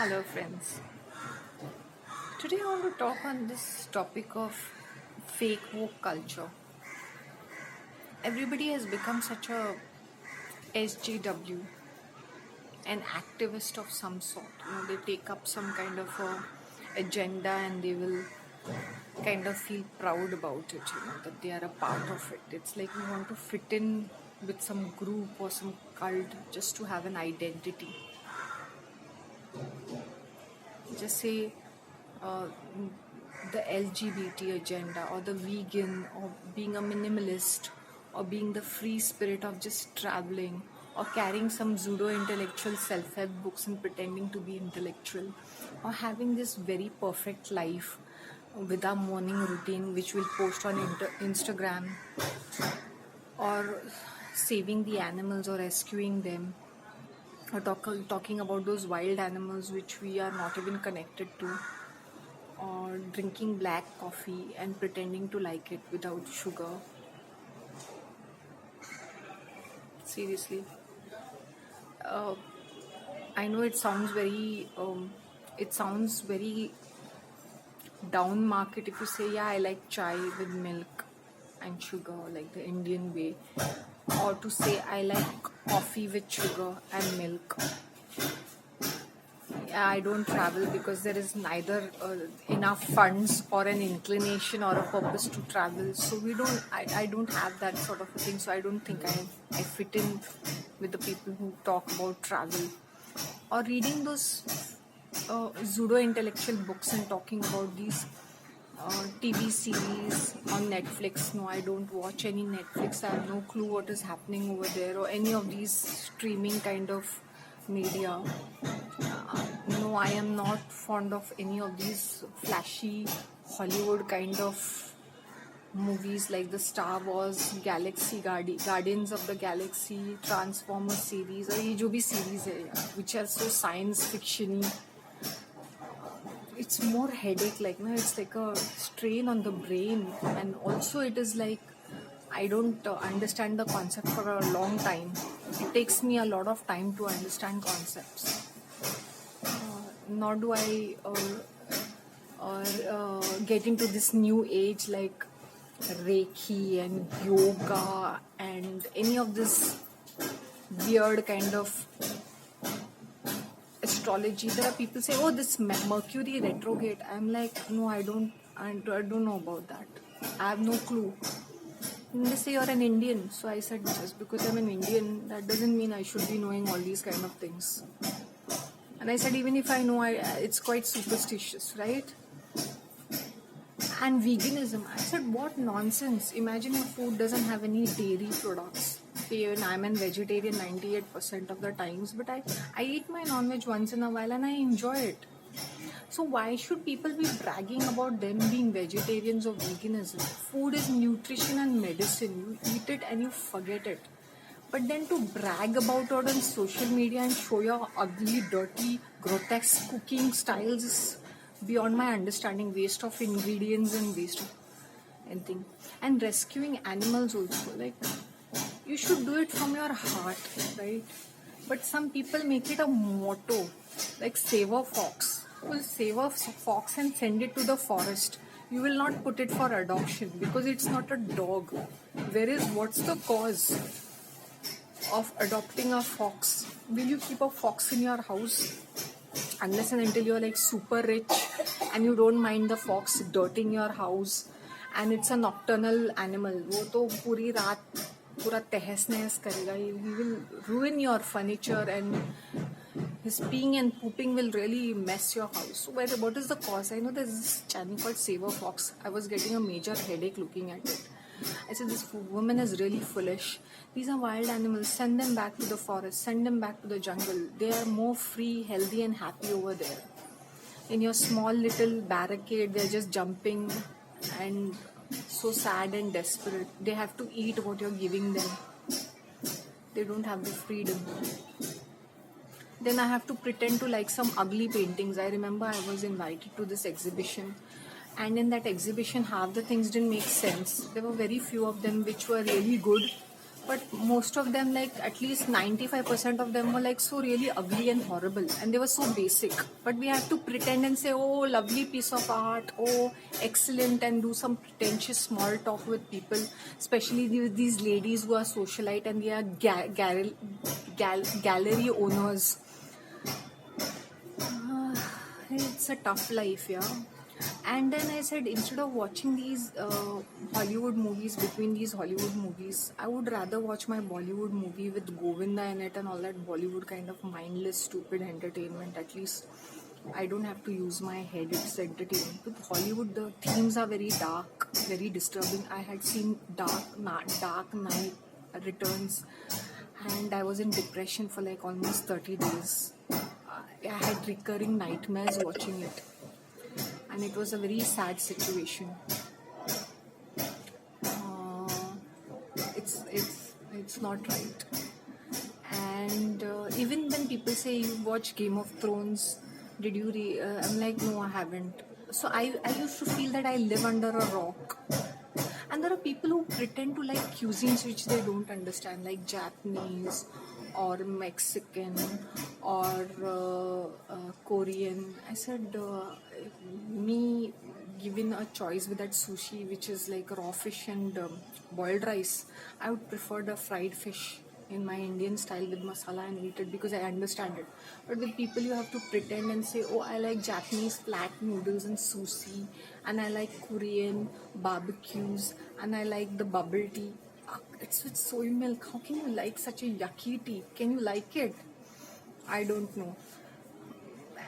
Hello, friends. Today I want to talk on this topic of fake woke culture. Everybody has become such a SJW, an activist of some sort. They take up some kind of agenda and they will kind of feel proud about it. That they are a part of it. It's like we want to fit in with some group or some cult just to have an identity. Just say uh, the LGBT agenda or the vegan or being a minimalist or being the free spirit of just traveling or carrying some pseudo intellectual self-help books and pretending to be intellectual or having this very perfect life with our morning routine which we'll post on Instagram, or saving the animals or rescuing them, or talking about those wild animals which we are not even connected to, or drinking black coffee and pretending to like it without sugar. Seriously. I know it sounds very down market if you say, yeah, I like chai with milk and sugar, like the Indian way, or to say, I like coffee with sugar and milk. I don't travel because there is neither enough funds or an inclination or a purpose to travel. So I don't have that sort of a thing. So I don't think I fit in with the people who talk about travel or reading those pseudo intellectual books and talking about these TV series on Netflix. No, I don't watch any Netflix. I have no clue what is happening over there or any of these streaming kind of media. No, I am not fond of any of these flashy Hollywood kind of movies like the Star Wars, Guardians of the Galaxy, Transformers series, or ये जो भी series है which are so science fiction. It's more headache, like it's like a strain on the brain, and also it is like I don't understand the concept for a long time. It takes me a lot of time to understand concepts. Nor do I get into this new age like Reiki and yoga and any of this weird kind of astrology. There are people say, "Oh, this Mercury retrograde." I'm like, no, I don't know about that. I have no clue. And they say you're an Indian, so I said just because I'm an Indian, that doesn't mean I should be knowing all these kind of things. And I said, even if I know, it's quite superstitious, right? And veganism, I said, what nonsense. Imagine your food doesn't have any dairy products. Even I'm a vegetarian 98% of the times, but I eat my non-veg once in a while and I enjoy it. So why should people be bragging about them being vegetarians or veganism? Food is nutrition and medicine. You eat it and you forget it. But then to brag about it on social media and show your ugly, dirty, grotesque cooking styles is beyond my understanding. Waste of ingredients and waste of anything. And rescuing animals also. Like, you should do it from your heart, right? But some people make it a motto. Like, save a fox. Well, save a fox and send it to the forest. You will not put it for adoption because it's not a dog. What's the cause of adopting a fox? Will you keep a fox in your house unless and until you're like super rich and you don't mind the fox dirting your house, and it's a nocturnal animal? वो तो पूरी रात पूरा तहस नहस करेगा. He will ruin your furniture and his peeing and pooping will really mess your house. So what is the cause? I know there's this channel called Save a Fox. I was getting a major headache looking at it. I said, this woman is really foolish. These are wild animals. Send them back to the forest. Send them back to the jungle. They are more free, healthy and happy over there. In your small little barricade, they're just jumping and so sad and desperate. They have to eat what you're giving them. They don't have the freedom. Then I have to pretend to like some ugly paintings. I remember I was invited to this exhibition. And in that exhibition, half the things didn't make sense. There were very few of them which were really good. but most of them, like at least 95% of them, were like so really ugly and horrible, and they were so basic. But we have to pretend and say, oh, lovely piece of art, oh, excellent, and do some pretentious small talk with people, especially these ladies who are socialite and they are gallery owners. It's a tough life, yeah. And then I said, instead of watching these Hollywood movies, between these Hollywood movies, I would rather watch my Bollywood movie with Govinda in it and all that Bollywood kind of mindless, stupid entertainment. At least I don't have to use my head, it's entertainment. With Hollywood, the themes are very dark, very disturbing. I had seen Dark Knight Returns, and I was in depression for like almost 30 days. I had recurring nightmares watching it, and it was a very sad situation. Uh, it's not right. And even when people say you watch Game of Thrones, did you? I'm like, no, I haven't. So I used to feel that I live under a rock. And there are people who pretend to like cuisines which they don't understand, like Japanese or Mexican or Korean. I said, me given a choice with that sushi, which is like raw fish and boiled rice, I would prefer the fried fish in my Indian style with masala and eat it because I understand it. But with people, you have to pretend and say, oh, I like Japanese flat noodles and sushi, and I like Korean barbecues, and I like the bubble tea. It's with soy milk. How can you like such a yucky tea? Can you like it? I don't know.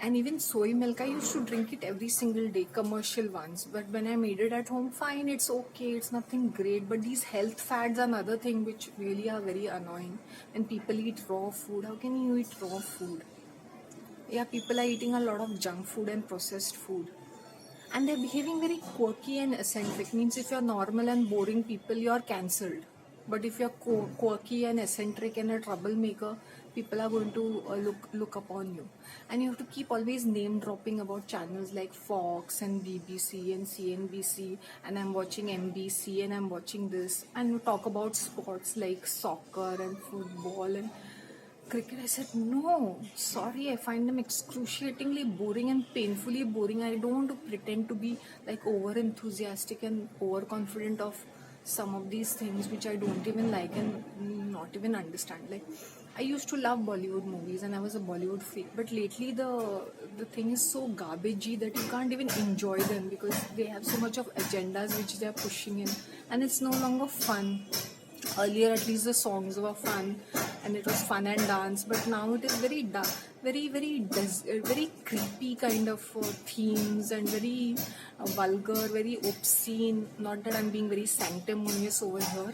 And even soy milk, I used to drink it every single day, commercial ones. But when I made it at home, fine, it's okay, it's nothing great. But these health fads are another thing which really are very annoying. When people eat raw food, how can you eat raw food? Yeah, people are eating a lot of junk food and processed food. And they're behaving very quirky and eccentric. Means if you're normal and boring people, you're cancelled. But if you're quirky and eccentric and a troublemaker, people are going to look upon you. And you have to keep always name dropping about channels like Fox and BBC and CNBC, and I'm watching NBC and I'm watching this, and you talk about sports like soccer and football and cricket. I said, no, sorry, I find them excruciatingly boring and painfully boring. I don't want to pretend to be like over enthusiastic and overconfident of some of these things which I don't even like and not even understand. Like, I used to love Bollywood movies and I was a Bollywood freak, but lately the thing is so garbagey that you can't even enjoy them because they have so much of agendas which they are pushing in, and it's no longer fun. Earlier, at least the songs were fun and it was fun and dance, but now it is very very creepy kind of themes and very vulgar, very obscene. Not that I'm being very sanctimonious over here,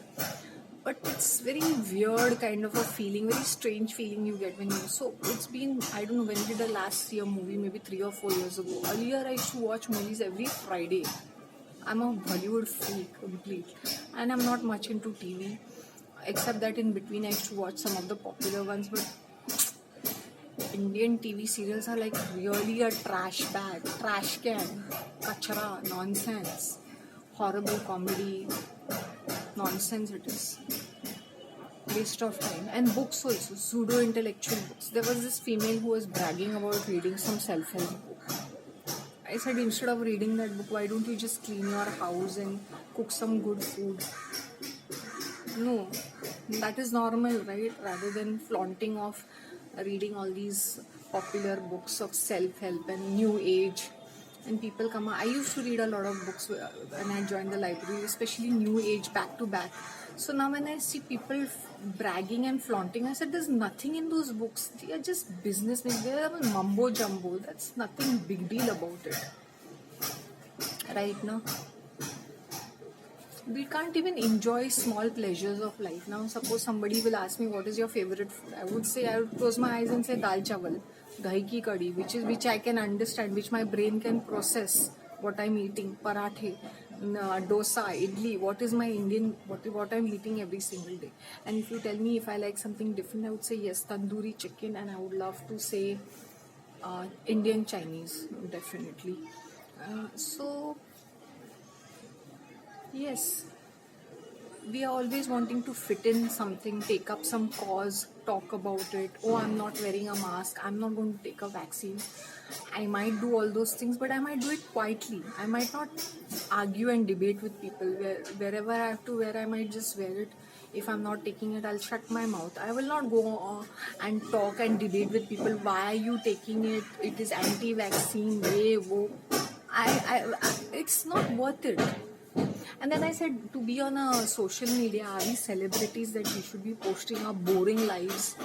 but it's very weird kind of a feeling, very strange feeling you get when you. So it's been, I don't know, when did I last see a movie? Maybe 3 or 4 years ago. Earlier, I used to watch movies every Friday. I'm a Bollywood freak complete, and I'm not much into TV, except that in between I used to watch some of the popular ones. But Indian TV serials are like really a trash bag, trash can, kachara, nonsense, horrible comedy, nonsense it is. Waste of time. And books also, pseudo intellectual books. There was this female who was bragging about reading some self-help book. I said, instead of reading that book, why don't you just clean your house and cook some good food? No, that is normal, right? Rather than flaunting of reading all these popular books of self-help and new age. And people come out. I used to read a lot of books when I joined the library, especially new age, back to back. So now when I see people bragging and flaunting, I said, there's nothing in those books. They are just businessmen. They are mumbo jumbo. That's nothing big deal about it. Right now, we can't even enjoy small pleasures of life. Now, suppose somebody will ask me, what is your favorite food? I would say, I would close my eyes and say dal chawal, dahi ki kadi, which I can understand, which my brain can process what I'm eating, parathe, dosa, idli, what is my Indian, what I'm eating every single day. And if you tell me if I like something different, I would say yes, tandoori chicken, and I would love to say Indian Chinese, definitely. So yes, we are always wanting to fit in something, take up some cause, talk about it. Oh, I'm not wearing a mask, I'm not going to take a vaccine. I might do all those things, but I might do it quietly. I might not argue and debate with people. Wherever I have to wear, I might just wear it. If I'm not taking it, I'll shut my mouth. I will not go and talk and debate with people. Why are you taking it? It is anti-vaccine. Ye, wo. It's not worth it. And then I said, to be on a social media, are we celebrities that we should be posting our boring lives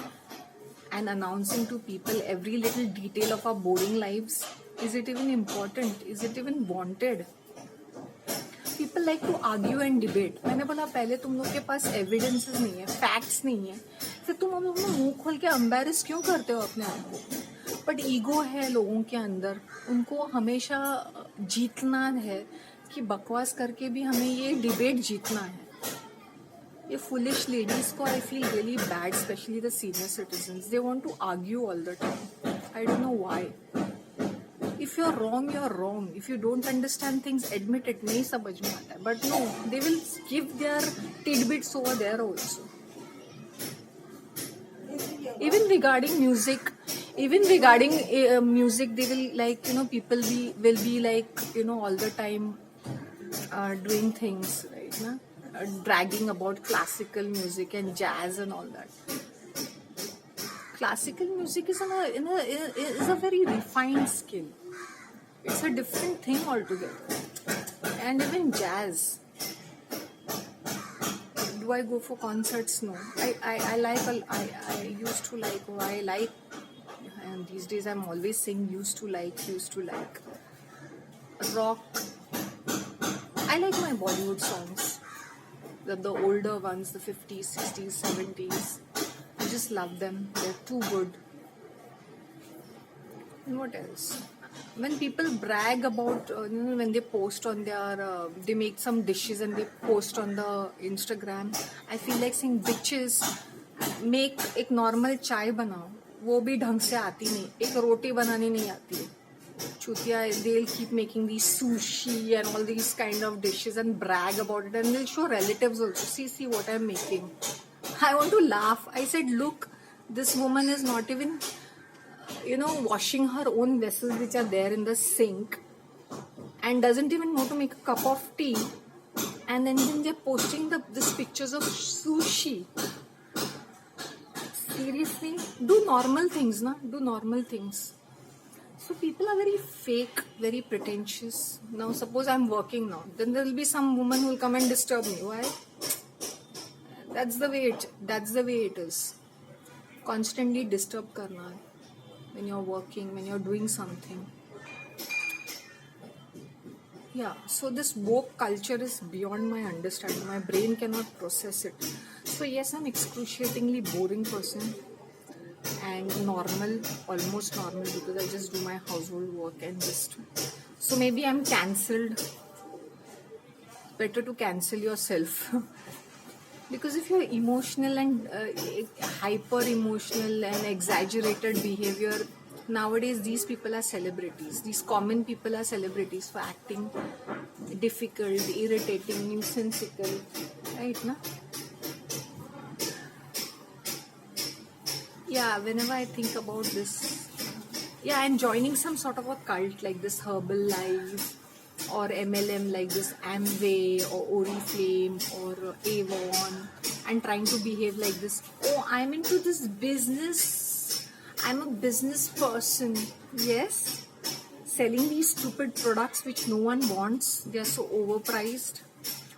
and announcing to people every little detail of our boring lives? Is it even important? Is it even wanted? People like to argue and debate. मैंने बोला पहले तुम लोग के पास evidences नहीं है, facts नहीं है, फिर तुम हम लोग मुंह खोल के एम्बैरेस क्यों करते हो अपने आप को? बट ईगो है लोगों के अंदर, उनको हमेशा जीतना है कि बकवास करके भी हमें ये डिबेट जीतना है. ये foolish ladies को I feel really bad, especially the senior citizens. They want to argue all the time. I don't know why. If you're wrong, you're wrong. If you don't understand things, admit it. नहीं समझ में आता है. But no, they will give their tidbits over there also. Even regarding music, they will like, people will be like, all the time doing things, right? Na? Dragging about classical music and jazz and all that. Classical music is a very refined skill. It's a different thing altogether. And even jazz. Do I go for concerts? No. I used to like, and these days I'm always saying used to like. Rock. I like my Bollywood songs. The older ones, the 50s, 60s, 70s. I just love them. They're too good. And what else? When people brag about, when they post on their, they make some dishes and they post on the Instagram, I feel like saying, bitches, make एक normal चाय बनाओ, वो भी ढंग से आती नहीं, एक रोटी बनानी नहीं आती है. Chutia, they'll keep making these sushi and all these kind of dishes and brag about it, and they'll show relatives also. See what I'm making. I want to laugh. I said, look, this woman is not even, washing her own vessels which are there in the sink and doesn't even know to make a cup of tea. And then they're posting these pictures of sushi. Seriously? Do normal things, na? Do normal things. So people are very fake, very pretentious. Now suppose I'm working now, then there will be some woman who will come and disturb me. Why? That's the way it is. Constantly disturb karna when you're working, when you're doing something. Yeah, so this woke culture is beyond my understanding. My brain cannot process it. So yes, I'm excruciatingly boring person. And almost normal, because I just do my household work and just. So maybe I'm cancelled. Better to cancel yourself. Because if you're emotional and hyper emotional and exaggerated behavior, nowadays these people are celebrities. These common people are celebrities for acting difficult, irritating, nuisanceable. Right, na? Yeah, whenever I think about this, and joining some sort of a cult like this Herbalife or MLM like this Amway or Oriflame or Avon, and trying to behave like this. Oh, I'm into this business. I'm a business person. Yes, selling these stupid products which no one wants. They are so overpriced.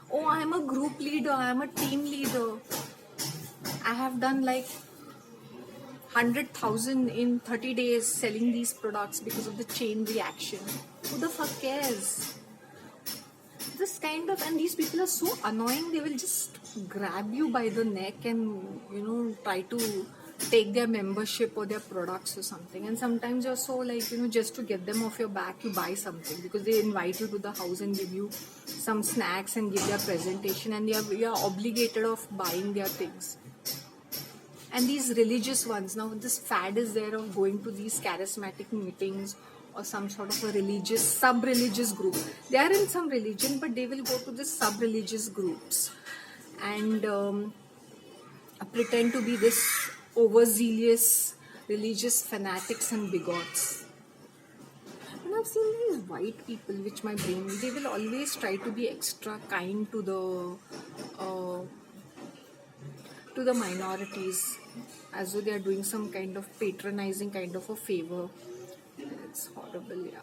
Oh, I'm a group leader. I'm a team leader. I have done like 100,000 in 30 days selling these products because of the chain reaction. Who the fuck cares? This kind of, and these people are so annoying, they will just grab you by the neck and, try to take their membership or their products or something. And sometimes you're so like, just to get them off your back, you buy something because they invite you to the house and give you some snacks and give their presentation, and you're obligated of buying their things. And these religious ones, now this fad is there of going to these charismatic meetings or some sort of a sub-religious group. They are in some religion, but they will go to the sub-religious groups. and pretend to be this overzealous religious fanatics and bigots. And I've seen these white people, which my brain, they will always try to be extra kind uh, to the minorities, as though they are doing some kind of patronizing kind of a favor. It's horrible, yeah.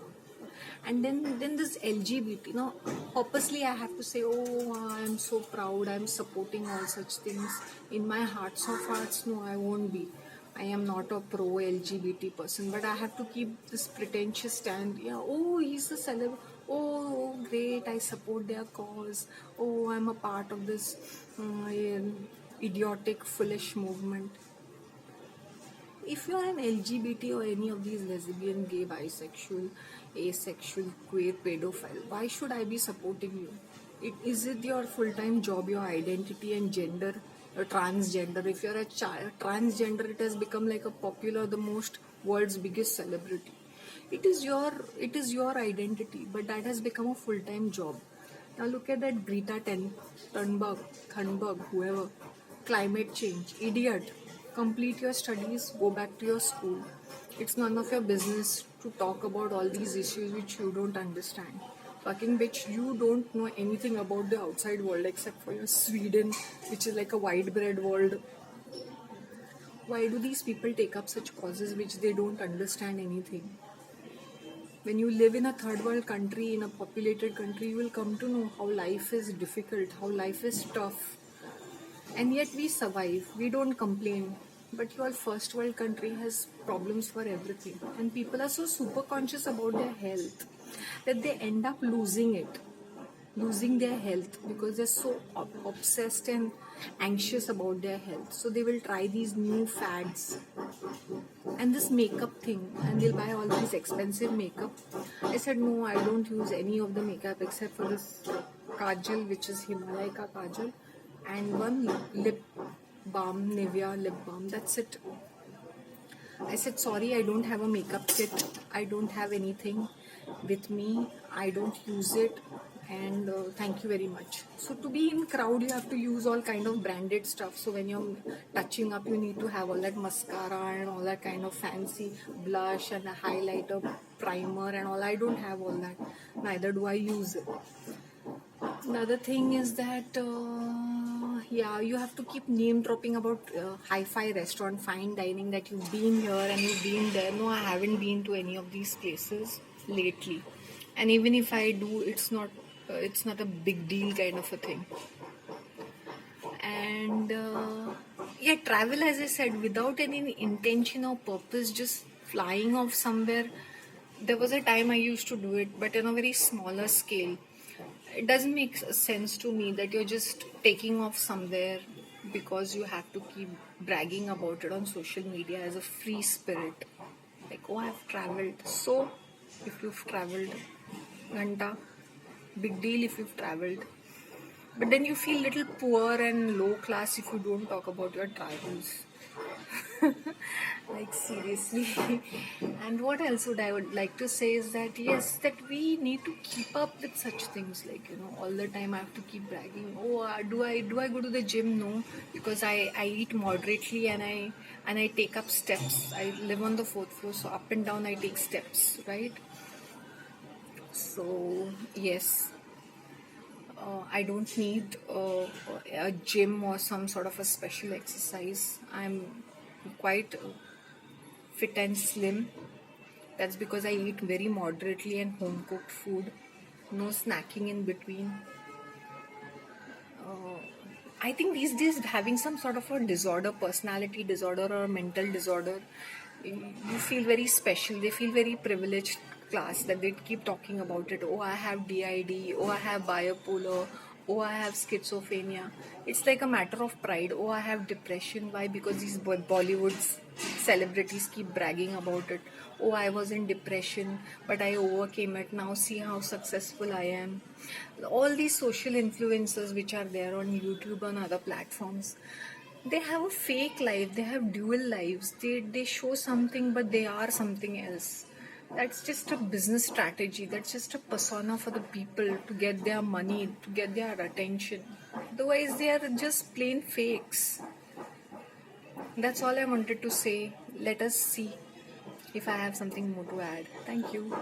And then this LGBT, purposely I have to say, oh, I'm so proud, I'm supporting all such things. In my hearts of hearts, no, I won't be. I am not a pro LGBT person, but I have to keep this pretentious stand. Yeah, oh, he's a celeb. Oh, great, I support their cause. Oh, I'm a part of this yeah, idiotic, foolish movement. If you are an LGBT or any of these lesbian, gay, bisexual, asexual, queer, pedophile, why should I be supporting you? Is it your full-time job, your identity and gender, your transgender? If you're a transgender, it has become like a popular, the most world's biggest celebrity. It is your identity, but that has become a full-time job. Now look at that Thunberg, whoever, climate change, idiot. Complete your studies, go back to your school. It's none of your business to talk about all these issues which you don't understand. Fucking bitch, you don't know anything about the outside world except for your Sweden, which is like a white bread world. Why do these people take up such causes which they don't understand anything? When you live in a third world country, in a populated country, you will come to know how life is difficult, how life is tough. And yet we survive, we don't complain. But your first world country has problems for everything. And people are so super conscious about their health that they end up losing their health because they're so obsessed and anxious about their health. So they will try these new fads and this makeup thing, and they'll buy all these expensive makeup. I said, no, I don't use any of the makeup except for this kajal, which is Himalaya kajal, and one lip balm, Nivea lip balm. That's it. I said, sorry, I don't have a makeup kit. I don't have anything with me. I don't use it. And thank you very much. So to be in crowd, you have to use all kind of branded stuff. So when you're touching up, you need to have all that mascara and all that kind of fancy blush and a highlighter, primer and all. I don't have all that. Neither do I use it. Another thing is that, yeah, you have to keep name dropping about hi-fi restaurant, fine dining, that you've been here and you've been there. No, I haven't been to any of these places lately. And even if I do, it's not a big deal kind of a thing. And yeah, travel, as I said, without any intention or purpose, just flying off somewhere. There was a time I used to do it, but on a very smaller scale. It doesn't make sense to me that you're just taking off somewhere because you have to keep bragging about it on social media as a free spirit. Like, oh, I've traveled. So, if you've traveled, Ghanta, big deal if you've traveled. But then you feel little poor and low class if you don't talk about your travels. Like, seriously. And what else would like to say is that, yes, that we need to keep up with such things. Like, all the time I have to keep bragging. Oh, do I go to the gym? No, because I eat moderately and I take up steps. I live on the 4th floor, so up and down I take steps, right? So yes, I don't need a gym or some sort of a special exercise. I'm quite fit and slim. That's because I eat very moderately and home cooked food. No snacking in between. I think these days having some sort of a disorder, personality disorder or a mental disorder, you feel very special. They feel very privileged class that they keep talking about it. Oh, I have DID. Oh, I have bipolar. Oh, I have schizophrenia. It's like a matter of pride. Oh, I have depression. Why? Because these Bollywood celebrities keep bragging about it. Oh, I was in depression, but I overcame it. Now see how successful I am. All these social influencers which are there on YouTube and other platforms, they have a fake life. They have dual lives. They show something, but they are something else. That's just a business strategy. That's just a persona for the people to get their money, to get their attention. Otherwise, they are just plain fakes. That's all I wanted to say. Let us see if I have something more to add. Thank you.